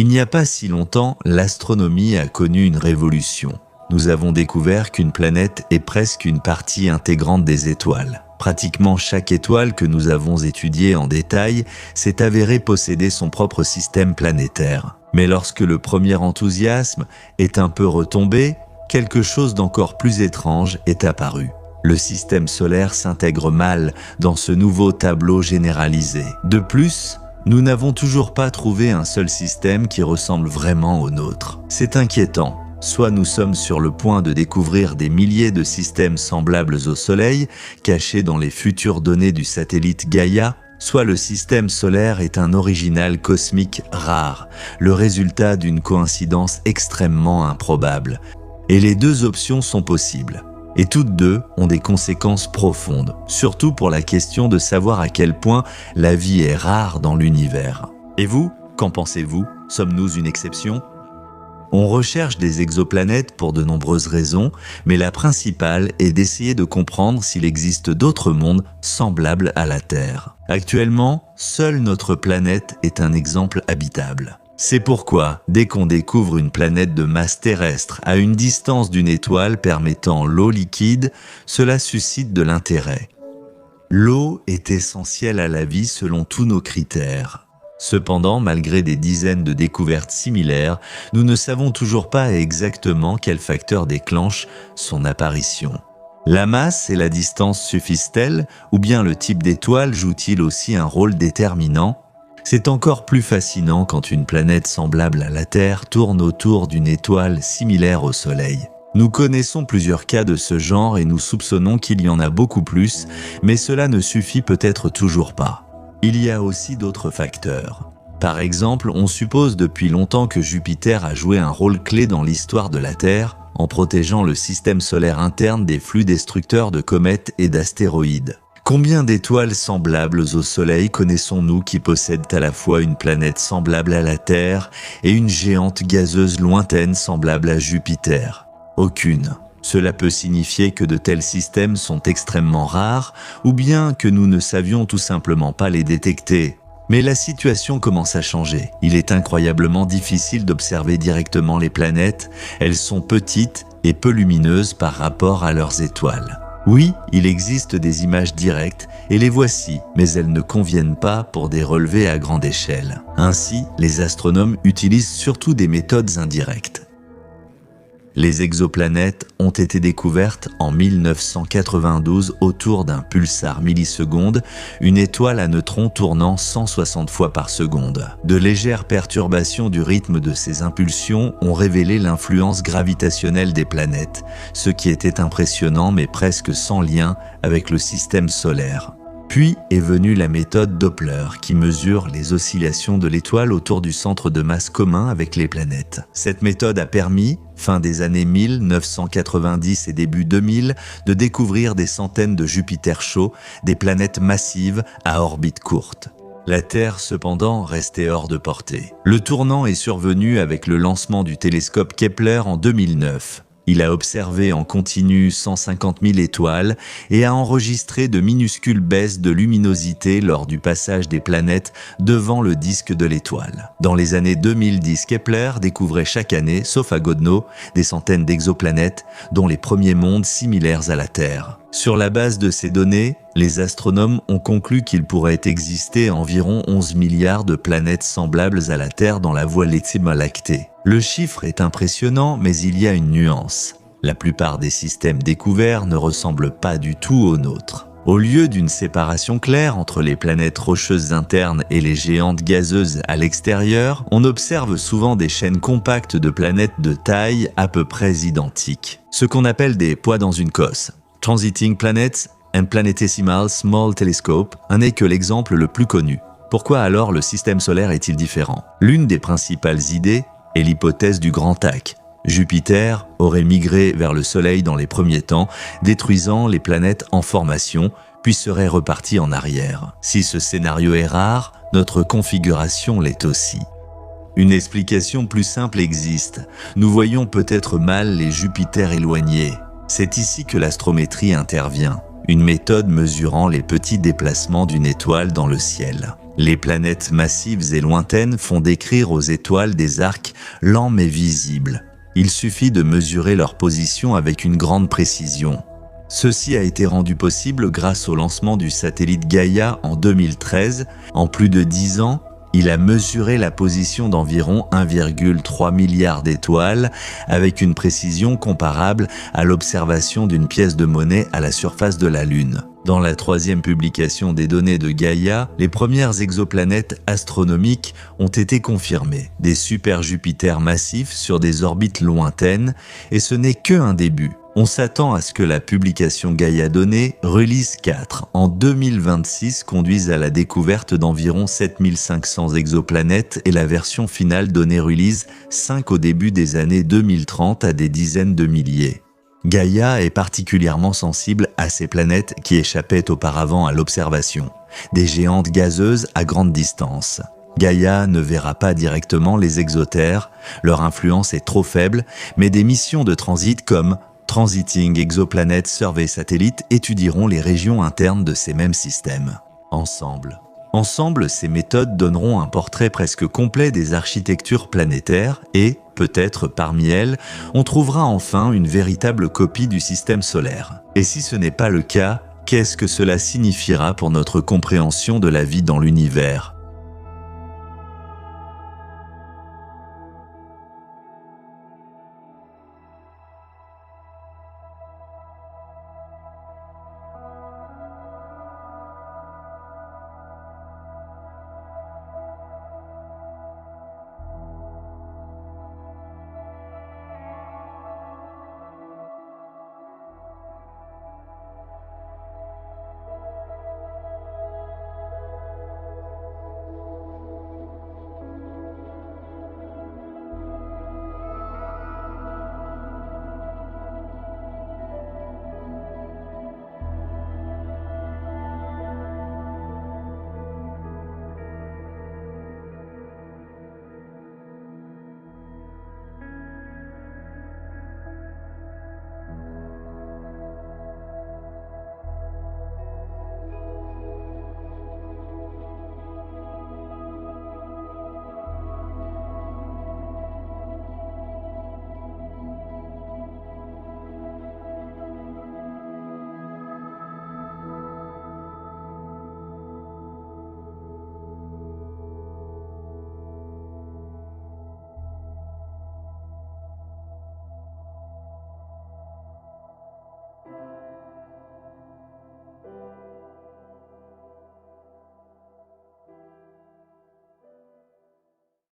Il n'y a pas si longtemps, l'astronomie a connu une révolution. Nous avons découvert qu'une planète est presque une partie intégrante des étoiles. Pratiquement chaque étoile que nous avons étudiée en détail s'est avérée posséder son propre système planétaire. Mais lorsque le premier enthousiasme est un peu retombé, quelque chose d'encore plus étrange est apparu. Le système solaire s'intègre mal dans ce nouveau tableau généralisé. De plus, nous n'avons toujours pas trouvé un seul système qui ressemble vraiment au nôtre. C'est inquiétant. Soit nous sommes sur le point de découvrir des milliers de systèmes semblables au Soleil, cachés dans les futures données du satellite Gaïa, soit le système solaire est un original cosmique rare, le résultat d'une coïncidence extrêmement improbable. Et les deux options sont possibles. Et toutes deux ont des conséquences profondes, surtout pour la question de savoir à quel point la vie est rare dans l'univers. Et vous, qu'en pensez-vous? Sommes-nous une exception? On recherche des exoplanètes pour de nombreuses raisons, mais la principale est d'essayer de comprendre s'il existe d'autres mondes semblables à la Terre. Actuellement, seule notre planète est un exemple habitable. C'est pourquoi, dès qu'on découvre une planète de masse terrestre à une distance d'une étoile permettant l'eau liquide, cela suscite de l'intérêt. L'eau est essentielle à la vie selon tous nos critères. Cependant, malgré des dizaines de découvertes similaires, nous ne savons toujours pas exactement quel facteur déclenche son apparition. La masse et la distance suffisent-elles, ou bien le type d'étoile joue-t-il aussi un rôle déterminant? C'est encore plus fascinant quand une planète semblable à la Terre tourne autour d'une étoile similaire au Soleil. Nous connaissons plusieurs cas de ce genre et nous soupçonnons qu'il y en a beaucoup plus, mais cela ne suffit peut-être toujours pas. Il y a aussi d'autres facteurs. Par exemple, on suppose depuis longtemps que Jupiter a joué un rôle clé dans l'histoire de la Terre, en protégeant le système solaire interne des flux destructeurs de comètes et d'astéroïdes. Combien d'étoiles semblables au Soleil connaissons-nous qui possèdent à la fois une planète semblable à la Terre et une géante gazeuse lointaine semblable à Jupiter? Aucune. Cela peut signifier que de tels systèmes sont extrêmement rares ou bien que nous ne savions tout simplement pas les détecter. Mais la situation commence à changer. Il est incroyablement difficile d'observer directement les planètes. Elles sont petites et peu lumineuses par rapport à leurs étoiles. Oui, il existe des images directes et les voici, mais elles ne conviennent pas pour des relevés à grande échelle. Ainsi, les astronomes utilisent surtout des méthodes indirectes. Les exoplanètes ont été découvertes en 1992 autour d'un pulsar milliseconde, une étoile à neutrons tournant 160 fois par seconde. De légères perturbations du rythme de ces impulsions ont révélé l'influence gravitationnelle des planètes, ce qui était impressionnant mais presque sans lien avec le système solaire. Puis est venue la méthode Doppler qui mesure les oscillations de l'étoile autour du centre de masse commun avec les planètes. Cette méthode a permis, fin des années 1990 et début 2000, de découvrir des centaines de Jupiters chauds, des planètes massives à orbite courte. La Terre, cependant, restait hors de portée. Le tournant est survenu avec le lancement du télescope Kepler en 2009. Il a observé en continu 150 000 étoiles et a enregistré de minuscules baisses de luminosité lors du passage des planètes devant le disque de l'étoile. Dans les années 2010, Kepler découvrait chaque année, sauf à Godno, des centaines d'exoplanètes, dont les premiers mondes similaires à la Terre. Sur la base de ces données, les astronomes ont conclu qu'il pourrait exister environ 11 milliards de planètes semblables à la Terre dans la Voie lactée. Le chiffre est impressionnant, mais il y a une nuance. La plupart des systèmes découverts ne ressemblent pas du tout aux nôtres. Au lieu d'une séparation claire entre les planètes rocheuses internes et les géantes gazeuses à l'extérieur, on observe souvent des chaînes compactes de planètes de taille à peu près identiques. Ce qu'on appelle des poids dans une cosse. Transiting Planets and Planetesimal Small Telescope en est que l'exemple le plus connu. Pourquoi alors le système solaire est-il différent? L'une des principales idées est l'hypothèse du grand tac. Jupiter aurait migré vers le Soleil dans les premiers temps, détruisant les planètes en formation, puis serait reparti en arrière. Si ce scénario est rare, notre configuration l'est aussi. Une explication plus simple existe. Nous voyons peut-être mal les Jupiters éloignés. C'est ici que l'astrométrie intervient. une méthode mesurant les petits déplacements d'une étoile dans le ciel. Les planètes massives et lointaines font décrire aux étoiles des arcs lents mais visibles. Il suffit de mesurer leur position avec une grande précision. Ceci a été rendu possible grâce au lancement du satellite Gaïa en 2013. En plus de 10 ans, il a mesuré la position d'environ 1,3 milliard d'étoiles avec une précision comparable à l'observation d'une pièce de monnaie à la surface de la Lune. Dans la 3e publication des données de Gaïa, les premières exoplanètes astronomiques ont été confirmées, des super-Jupiters massifs sur des orbites lointaines, et ce n'est qu'un début. On s'attend à ce que la publication Gaïa Données, Release 4, en 2026 conduise à la découverte d'environ 7500 exoplanètes et la version finale Données Release 5 au début des années 2030 à des dizaines de milliers. Gaïa est particulièrement sensible à ces planètes qui échappaient auparavant à l'observation, des géantes gazeuses à grande distance. Gaïa ne verra pas directement les exotères, leur influence est trop faible, mais des missions de transit comme Transiting Exoplanet Survey Satellite étudieront les régions internes de ces mêmes systèmes. Ensemble, ces méthodes donneront un portrait presque complet des architectures planétaires et, peut-être parmi elles, on trouvera enfin une véritable copie du système solaire. Et si ce n'est pas le cas, qu'est-ce que cela signifiera pour notre compréhension de la vie dans l'univers ?